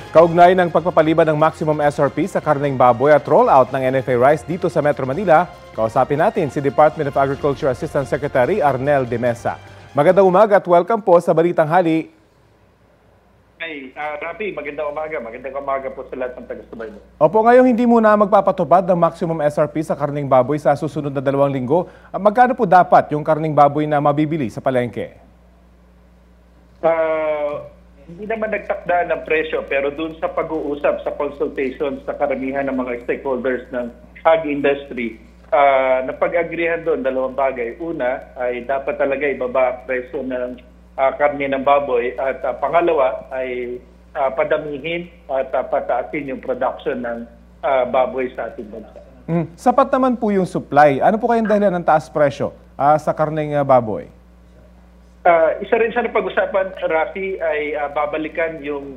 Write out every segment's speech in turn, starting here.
Kaugnay ng pagpapaliban ng maximum SRP sa karneng baboy at rollout ng NFA rice dito sa Metro Manila, kausapin natin si Department of Agriculture Assistant Secretary Arnel de Mesa. Magandang umaga at welcome po sa Balitang Hali. Hey, Rafi, magandang umaga po sa lahat ng taga-subaybay. Opo, ngayon hindi muna magpapatupad ng maximum SRP sa karneng baboy sa susunod na 2 linggo. Magkano po dapat yung karneng baboy na mabibili sa palengke? Hindi naman nagtakda ng presyo, pero dun sa pag-uusap, sa consultation sa karamihan ng mga stakeholders ng ag industry, napag-agreehan doon dalawang bagay. Una ay dapat talaga ibaba ang presyo ng karne ng baboy at pangalawa ay padamihin at pataasin yung production ng baboy sa ating bansa. Sapat naman po yung supply. Ano po kayong dahilan ng taas presyo sa karneng baboy? Isa rin sa napag-usapan, Rafi, ay babalikan yung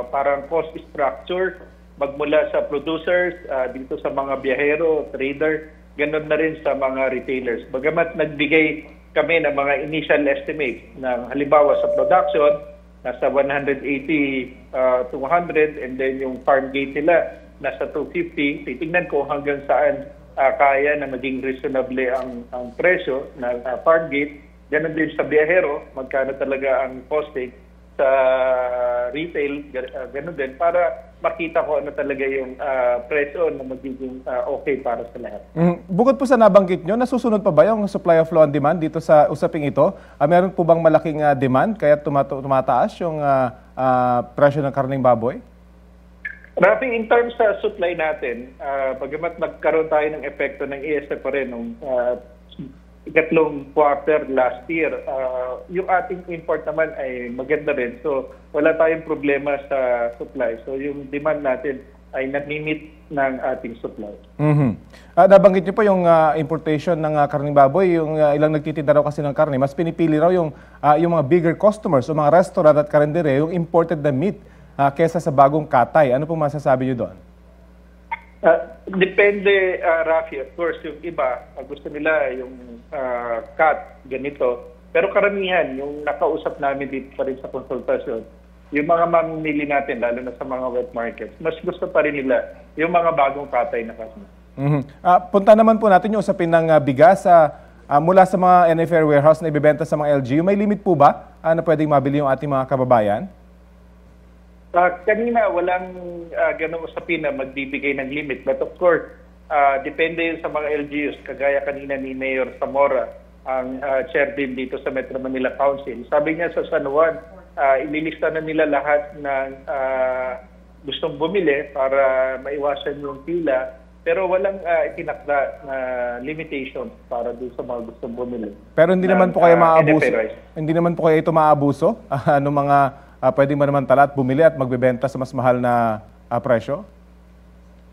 parang cost structure magmula sa producers, dito sa mga biyahero, trader, ganun na rin sa mga retailers. Bagamat nagbigay kami ng mga initial estimate ng halimbawa sa production, nasa 180 to 100, and then yung farm gate nila nasa 250, titignan ko hanggang saan kaya na maging reasonable ang presyo ng farm gate. Ganon din sa biyahero, magkano talaga ang costing sa retail, ganon din, para makita ko ano talaga yung presyo na magiging okay para sa lahat. Bukod po sa nabanggit nyo, nasusunod pa ba yung supply of law and demand dito sa usaping ito? Meron po bang malaking demand kaya tumataas yung presyo ng karneng baboy? Rafi, in terms sa supply natin, bagamat nagkaroon tayo ng epekto ng ESF pa rin nung ikatlong quarter last year, yung ating import naman ay maganda rin. So wala tayong problema sa supply. So yung demand natin ay nami-meet ng ating supply. Nabanggit niyo po yung importation ng karneng baboy, yung ilang nagtitinda raw kasi ng karne, mas pinipili raw yung mga bigger customers o mga restaurant at karendere, yung imported na meat kesa sa bagong katay. Ano po masasabi niyo doon? Depende, Rafi. Of course, yung iba, gusto nila yung cut, ganito. Pero karamihan, yung nakausap namin dito pa rin sa konsultasyon, yung mga mamimili natin, lalo na sa mga wet markets, mas gusto pa rin nila yung mga bagong katay na karne. Punta naman po natin yung usapin ng bigas mula sa mga NFA warehouse na ibibenta sa mga LGU. May limit po ba na pwedeng mabili yung ating mga kababayan? Kanina, walang ganong usapin na magbibigay ng limit. But of course, depende yun sa mga LGUs. Kagaya kanina ni Mayor Zamora, ang chair din dito sa Metro Manila Council. Sabi niya sa San Juan, ililista na nila lahat ng gustong bumili para maiwasan yung pila. Pero walang itinakda na limitation para doon sa mga gustong bumili. Pero hindi naman po kayo maabuso? Hindi naman po kayo ito maabuso? Ano mga pwede mo naman tala at bumili at magbebenta sa mas mahal na presyo?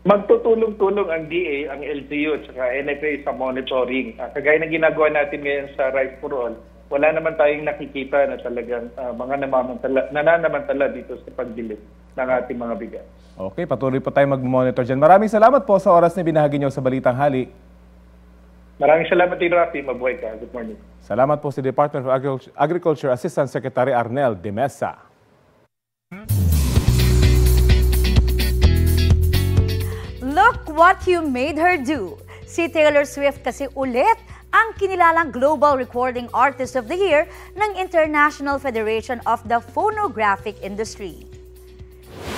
Magtutulong-tulong ang DA, ang LGU at saka NFA sa monitoring. Kagaya na ginagawa natin ngayon sa Rice for All, wala naman tayong nakikita na talagang mga nananamantala dito sa pagbili ng ating mga bigas. Okay, patuloy po tayo mag-monitor dyan. Maraming salamat po sa oras na binahagi niyo sa Balitang Hali. Maraming salamat din, Rafi. Mabuhay ka. Good morning. Salamat po si Department of Agriculture Assistant Secretary Arnel de Mesa. Look what you made her do! Si Taylor Swift kasi ulit ang kinilalang Global Recording Artist of the Year ng International Federation of the Phonographic Industry.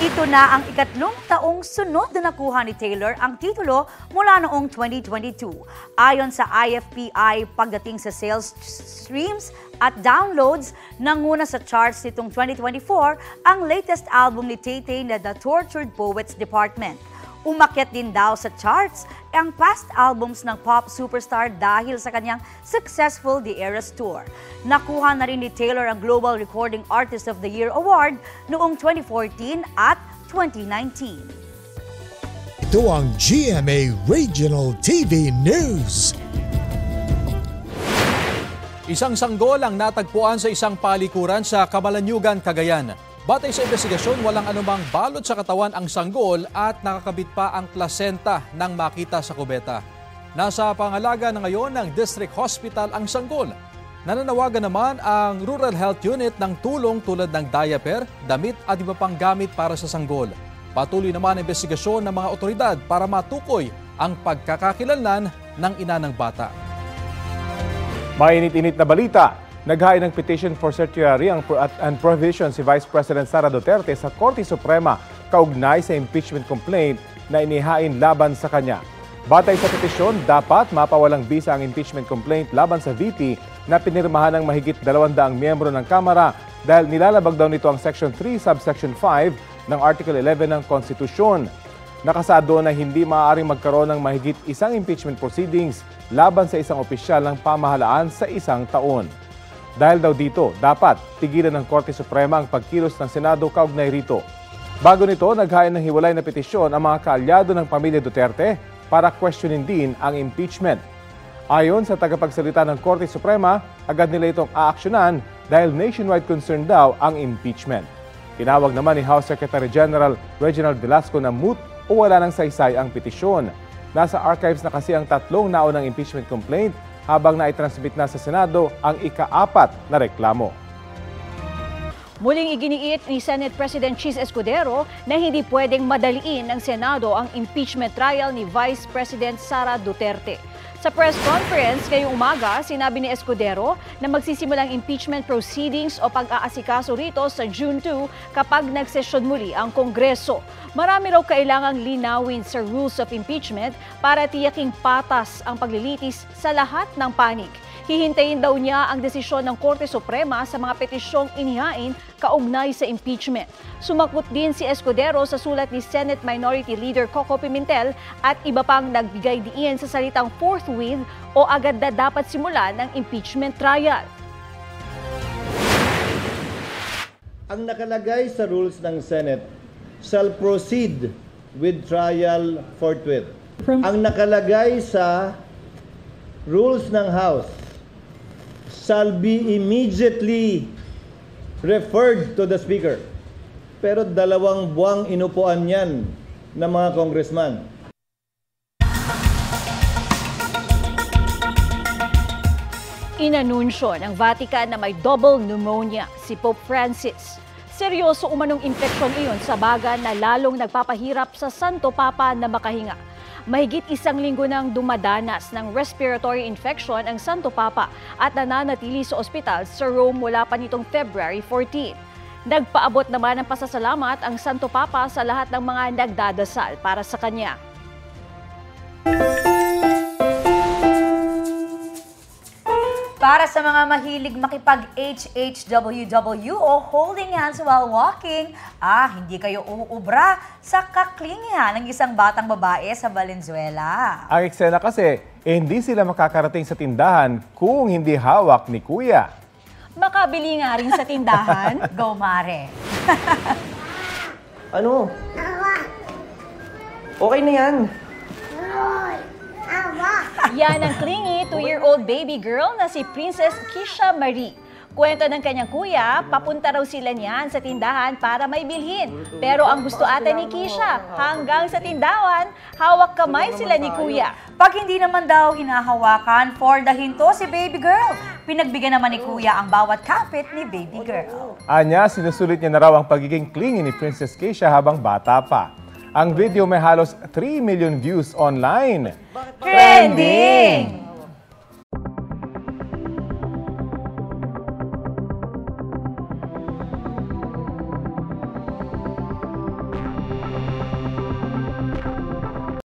Ito na ang ikatlong taong sunod na nakuha ni Taylor ang titulo mula noong 2022. Ayon sa IFPI, pagdating sa sales streams at downloads, nanguna sa charts nitong 2024 ang latest album ni Tay-Tay na The Tortured Poets Department. Umakyat din daw sa charts ang past albums ng pop superstar dahil sa kanyang successful The Eras Tour. Nakuha na rin ni Taylor ang Global Recording Artist of the Year Award noong 2014 at 2019. Ito ang GMA Regional TV News. Isang sanggol ang natagpuan sa isang palikuran sa Camalaniugan, Cagayan. Batay sa investigasyon, walang anumang balot sa katawan ang sanggol at nakakabit pa ang plasenta nang makita sa kubeta. Nasa pangalaga na ngayon ng District Hospital ang sanggol. Nananawagan naman ang Rural Health Unit ng tulong tulad ng diaper, damit at iba pang gamit para sa sanggol. Patuloy naman ang investigasyon ng mga otoridad para matukoy ang pagkakakilanlan ng ina ng bata. Mainit-init na balita. Naghain ng petition for certiorari and provision si Vice President Sara Duterte sa Korte Suprema kaugnay sa impeachment complaint na inihain laban sa kanya. Batay sa petisyon, dapat mapawalang bisa ang impeachment complaint laban sa VP na pinirmahan ng mahigit 200 miyembro ng Kamara dahil nilalabag daw nito ang Section 3, Subsection 5 ng Article 11 ng Konstitusyon. Nakasado na hindi maaaring magkaroon ng mahigit isang impeachment proceedings laban sa isang opisyal ng pamahalaan sa isang taon. Dahil daw dito, dapat tigilan ng Korte Suprema ang pagkilos ng Senado kaugnay rito. Bago nito, naghain ng hiwalay na petisyon ang mga kaalyado ng pamilya Duterte para questionin din ang impeachment. Ayon sa tagapagsalita ng Korte Suprema, agad nila itong aaksyonan dahil nationwide concern daw ang impeachment. Tinawag naman ni House Secretary General Reginald Velasco na moot o wala ng saysay ang petisyon. Nasa archives na kasi ang 3 naunang impeachment complaint habang naitransmit na sa Senado ang ika-4 na reklamo. Muling iginiit ni Senate President Chis Escudero na hindi pwedeng madaliin ng Senado ang impeachment trial ni Vice President Sara Duterte. Sa press conference ngayong umaga, sinabi ni Escudero na magsisimulang impeachment proceedings o pag-aasikaso rito sa June 2 kapag nagsesyon muli ang Kongreso. Marami raw kailangang linawin sa rules of impeachment para tiyaking patas ang paglilitis sa lahat ng panig. Hihintayin daw niya ang desisyon ng Korte Suprema sa mga petisyong inihain kaugnay sa impeachment. Sumakot din si Escudero sa sulat ni Senate Minority Leader Coco Pimentel at iba pang nagbigay diin sa salitang forthwith o agad na dapat simulan ng impeachment trial. Ang nakalagay sa rules ng Senate shall proceed with trial forthwith. Ang nakalagay sa rules ng House shall be immediately referred to the Speaker. Pero 2 buwang inupuan yan ng mga congressman. Inanunsyo ng Vatican na may double pneumonia si Pope Francis. Seryoso umanong infeksyon iyon sa baga na lalong nagpapahirap sa Santo Papa na makahinga. Mahigit 1 linggo nang dumadanas ng respiratory infection ang Santo Papa at nananatili sa ospital sa Rome mula pa nitong February 14. Nagpaabot naman ng pasasalamat ang Santo Papa sa lahat ng mga nagdadasal para sa kanya. Para sa mga mahilig makipag-HHWW o holding hands while walking, hindi kayo uubra sa kaklingihan ng isang batang babae sa Valenzuela. Ang eksena kasi, hindi sila makakarating sa tindahan kung hindi hawak ni Kuya. Makabili nga rin sa tindahan. Go, Mare! Ano? Okay na yan. Yan ang clingy 2-year-old baby girl na si Princess Kisha Marie. Kwento ng kanyang kuya, papunta raw sila niyan sa tindahan para may bilhin. Pero ang gusto ata ni Kisha, hanggang sa tindahan, hawak kamay sila ni kuya. Pag hindi naman daw hinahawakan, for the hinto si baby girl. Pinagbigyan naman ni kuya ang bawat kapit ni baby girl. Anya, sinusulit niya na raw ang pagiging clingy ni Princess Keisha habang bata pa. Ang video may halos 3 million views online. Trending!